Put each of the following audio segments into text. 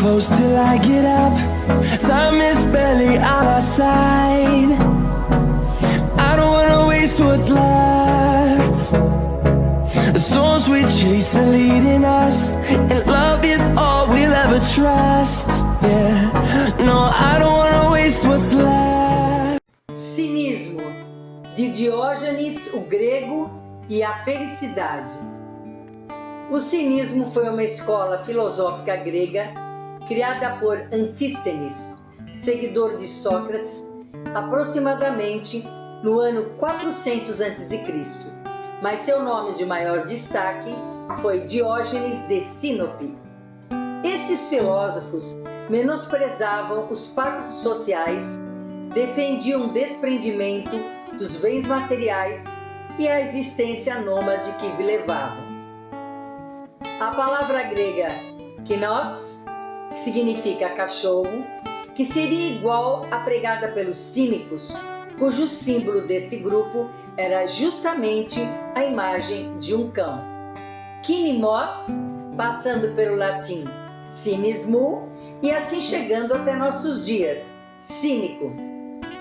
close till I get up. Time is barely on our side. I don't wanna waste what's left. The storms we chase are leading us, and love is all we'll ever trust. Yeah, no, I don't wanna waste what's left. Cinismo, de Diógenes o Grego e a Felicidade. O cinismo foi uma escola filosófica grega criada por Antístenes, seguidor de Sócrates, aproximadamente no ano 400 a.C., mas seu nome de maior destaque foi Diógenes de Sinope. Esses filósofos menosprezavam os pactos sociais, defendiam o desprendimento dos bens materiais e a existência nômade que levavam. A palavra grega kinos, que significa cachorro, que seria igual à pregada pelos cínicos, cujo símbolo desse grupo era justamente a imagem de um cão. Kinimos, passando pelo latim cinismo e assim chegando até nossos dias, cínico.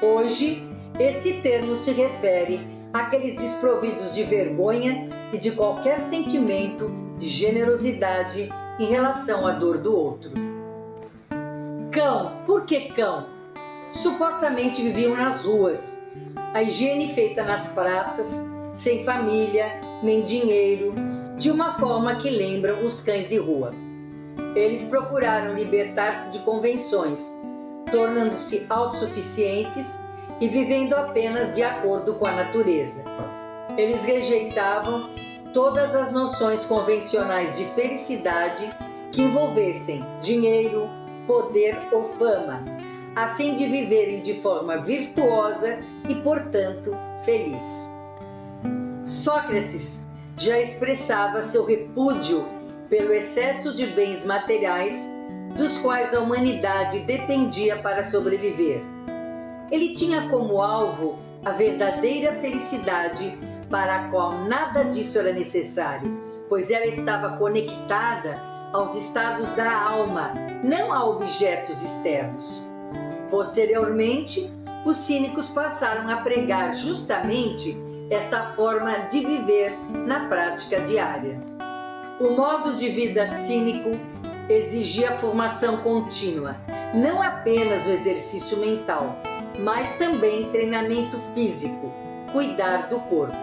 Hoje, esse termo se refere àqueles desprovidos de vergonha e de qualquer sentimento de generosidade em relação à dor do outro. Cão. Por que cão? Supostamente viviam nas ruas, a higiene feita nas praças, sem família, nem dinheiro, de uma forma que lembram os cães de rua. Eles procuraram libertar-se de convenções, tornando-se autossuficientes e vivendo apenas de acordo com a natureza. Eles rejeitavam todas as noções convencionais de felicidade que envolvessem dinheiro, poder ou fama, a fim de viverem de forma virtuosa e, portanto, feliz. Sócrates já expressava seu repúdio pelo excesso de bens materiais dos quais a humanidade dependia para sobreviver. Ele tinha como alvo a verdadeira felicidade, para a qual nada disso era necessário, pois ela estava conectada aos estados da alma, não a objetos externos. Posteriormente, os cínicos passaram a pregar justamente esta forma de viver na prática diária. O modo de vida cínico exigia formação contínua, não apenas o exercício mental, mas também treinamento físico, cuidar do corpo.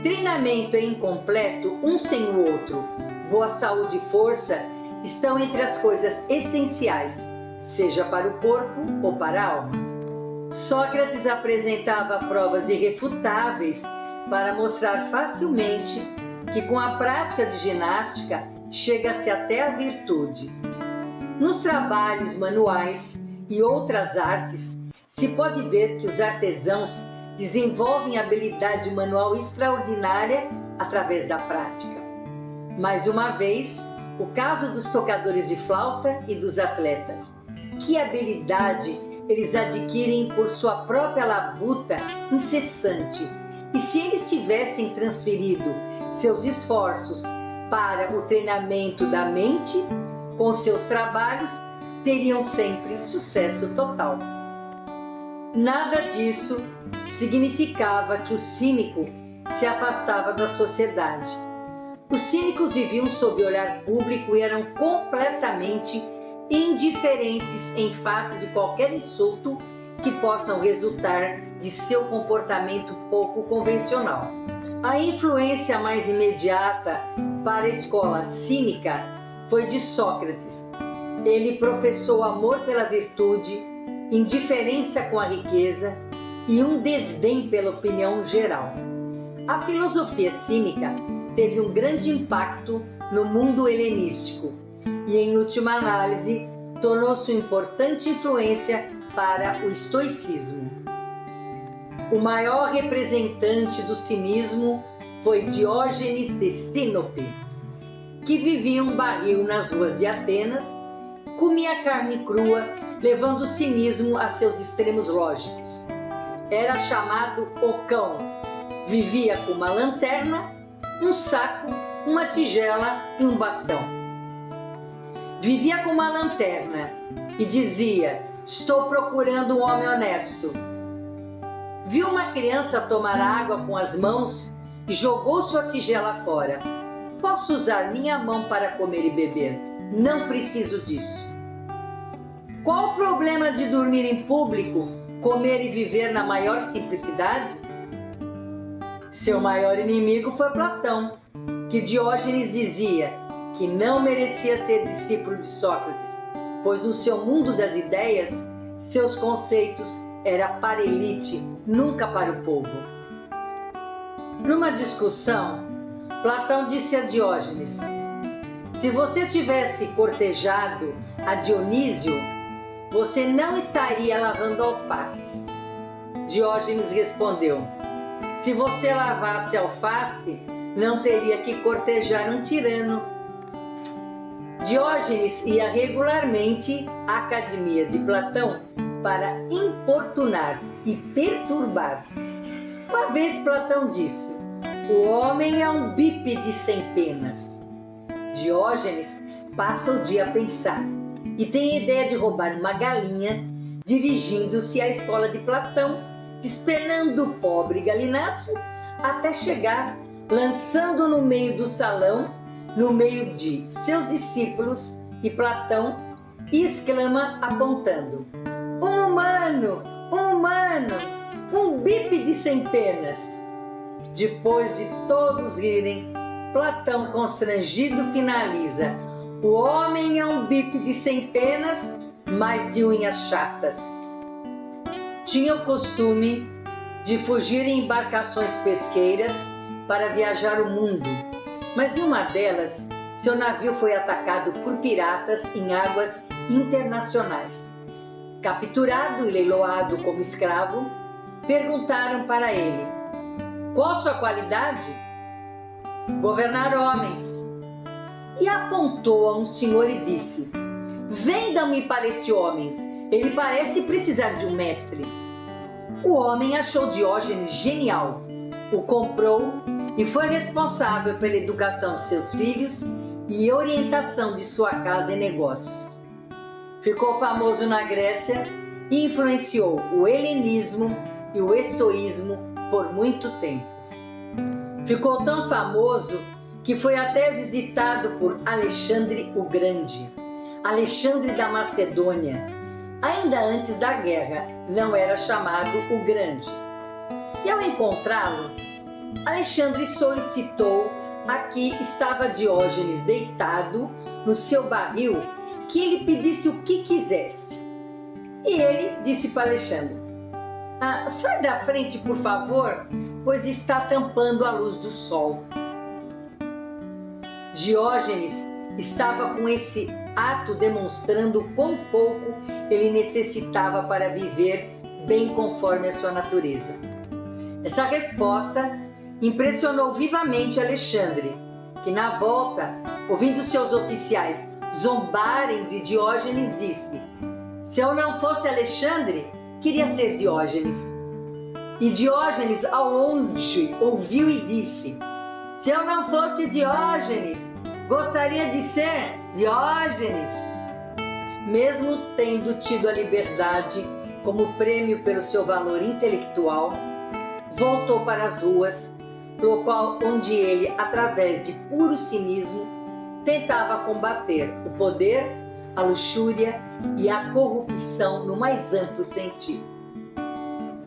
Treinamento é incompleto um sem o outro. Boa saúde e força estão entre as coisas essenciais, seja para o corpo ou para a alma. Sócrates apresentava provas irrefutáveis para mostrar facilmente que com a prática de ginástica chega-se até a virtude. Nos trabalhos manuais e outras artes, se pode ver que os artesãos desenvolvem habilidade manual extraordinária através da prática. Mais uma vez, o caso dos tocadores de flauta e dos atletas. Que habilidade eles adquirem por sua própria labuta incessante. E se eles tivessem transferido seus esforços para o treinamento da mente, com seus trabalhos, teriam sempre sucesso total. Nada disso significava que o cínico se afastava da sociedade. Os cínicos viviam sob olhar público e eram completamente indiferentes em face de qualquer insulto que possam resultar de seu comportamento pouco convencional. A influência mais imediata para a escola cínica foi de Sócrates. Ele professou amor pela virtude, indiferença com a riqueza e um desdém pela opinião geral. A filosofia cínica teve um grande impacto no mundo helenístico e, em última análise, tornou-se uma importante influência para o estoicismo. O maior representante do cinismo foi Diógenes de Sinope, que vivia um barril nas ruas de Atenas, comia carne crua, levando o cinismo a seus extremos lógicos. Era chamado o cão. Vivia com uma lanterna, um saco, uma tigela e um bastão. Vivia com uma lanterna e dizia: estou procurando um homem honesto. Viu uma criança tomar água com as mãos e jogou sua tigela fora. Posso usar minha mão para comer e beber. Não preciso disso. Qual o problema de dormir em público, comer e viver na maior simplicidade? Seu maior inimigo foi Platão, que Diógenes dizia que não merecia ser discípulo de Sócrates, pois no seu mundo das ideias, seus conceitos eram para a elite, nunca para o povo. Numa discussão, Platão disse a Diógenes: se você tivesse cortejado a Dionísio, você não estaria lavando alfaces. Diógenes respondeu: se você lavasse alface, não teria que cortejar um tirano. Diógenes ia regularmente à academia de Platão para importunar e perturbar. Uma vez Platão disse: o homem é um bípede sem penas. Diógenes passa o dia a pensar e tem a ideia de roubar uma galinha, dirigindo-se à escola de Platão, esperando o pobre galináceo até chegar, lançando no meio do salão, no meio de seus discípulos e Platão, e exclama apontando: um humano, um bípede sem penas. Depois de todos rirem, Platão, constrangido, finaliza: o homem é um bípede sem penas, mas de unhas chatas. Tinha o costume de fugir em embarcações pesqueiras para viajar o mundo, mas em uma delas, seu navio foi atacado por piratas em águas internacionais. Capturado e leiloado como escravo, perguntaram para ele: qual sua qualidade? Governar homens. E apontou a um senhor e disse: vendam-me para esse homem, ele parece precisar de um mestre. O homem achou Diógenes genial, o comprou e foi responsável pela educação de seus filhos e orientação de sua casa e negócios. Ficou famoso na Grécia e influenciou o helenismo e o estoísmo por muito tempo. Ficou tão famoso que foi até visitado por Alexandre o Grande, Alexandre da Macedônia. Ainda antes da guerra, não era chamado o Grande. E ao encontrá-lo, Alexandre solicitou a que estava Diógenes deitado no seu barril, que ele pedisse o que quisesse. E ele disse para Alexandre: sai da frente, por favor, pois está tampando a luz do sol. Diógenes estava com esse ato demonstrando quão pouco ele necessitava para viver bem conforme a sua natureza. Essa resposta impressionou vivamente Alexandre, que na volta, ouvindo seus oficiais zombarem de Diógenes, disse: se eu não fosse Alexandre, queria ser Diógenes. E Diógenes ao longe ouviu e disse: se eu não fosse Diógenes, gostaria de ser Diógenes. Mesmo tendo tido a liberdade como prêmio pelo seu valor intelectual, voltou para as ruas, local onde ele, através de puro cinismo, tentava combater o poder, a luxúria e a corrupção no mais amplo sentido.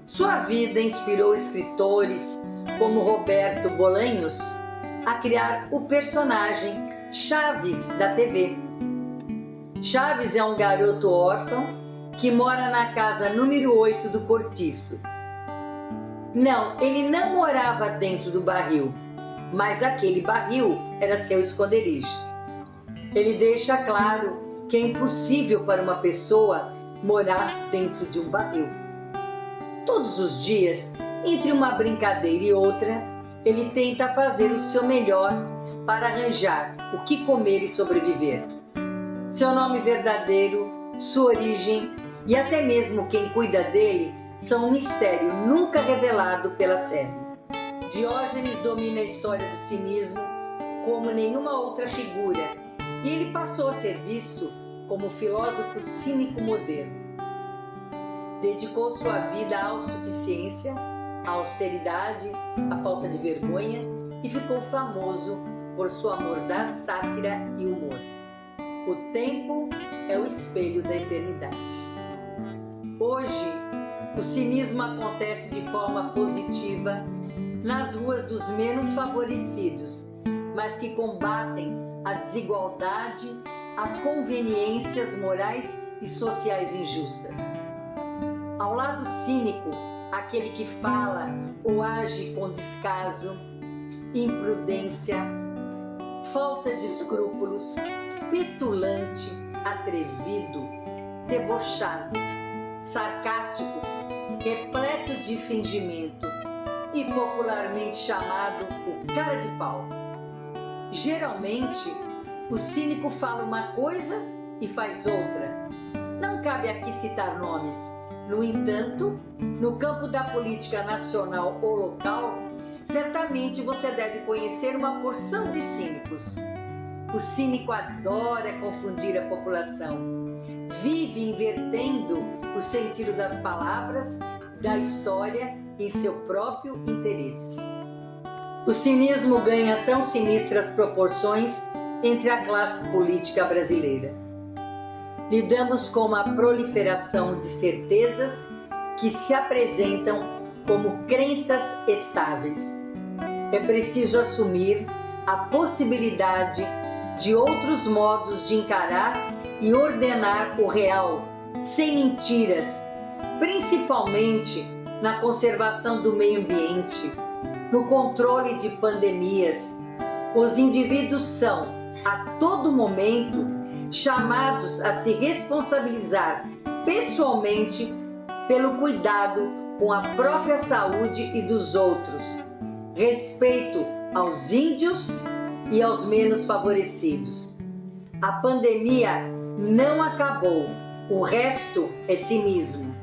Sua vida inspirou escritores como Roberto Bolanhos a criar o personagem Chaves da TV. Chaves é um garoto órfão que mora na casa número 8 do cortiço. Não, ele não morava dentro do barril, mas aquele barril era seu esconderijo. Ele deixa claro que é impossível para uma pessoa morar dentro de um barril. Todos os dias, entre uma brincadeira e outra, ele tenta fazer o seu melhor para arranjar o que comer e sobreviver. Seu nome verdadeiro, sua origem e até mesmo quem cuida dele são um mistério nunca revelado pela série. Diógenes domina a história do cinismo como nenhuma outra figura e ele passou a ser visto como filósofo cínico moderno. Dedicou sua vida à autossuficiência, à austeridade, à falta de vergonha e ficou famoso por seu amor da sátira e humor. O tempo é o espelho da eternidade. Hoje, o cinismo acontece de forma positiva nas ruas dos menos favorecidos, mas que combatem a desigualdade, as conveniências morais e sociais injustas. Ao lado cínico, aquele que fala ou age com descaso, imprudência, falta de escrúpulos, petulante, atrevido, debochado, sarcástico, repleto de fingimento e popularmente chamado o cara de pau. Geralmente, o cínico fala uma coisa e faz outra. Não cabe aqui citar nomes. No entanto, no campo da política nacional ou local, certamente você deve conhecer uma porção de cínicos. O cínico adora confundir a população. Vive invertendo o sentido das palavras, da história em seu próprio interesse. O cinismo ganha tão sinistras proporções entre a classe política brasileira. Lidamos com uma proliferação de certezas que se apresentam como crenças estáveis. É preciso assumir a possibilidade de outros modos de encarar e ordenar o real, sem mentiras, principalmente na conservação do meio ambiente, no controle de pandemias. Os indivíduos são, a todo momento, chamados a se responsabilizar pessoalmente pelo cuidado com a própria saúde e dos outros, respeito aos índios e aos menos favorecidos. A pandemia não acabou, o resto é cinismo.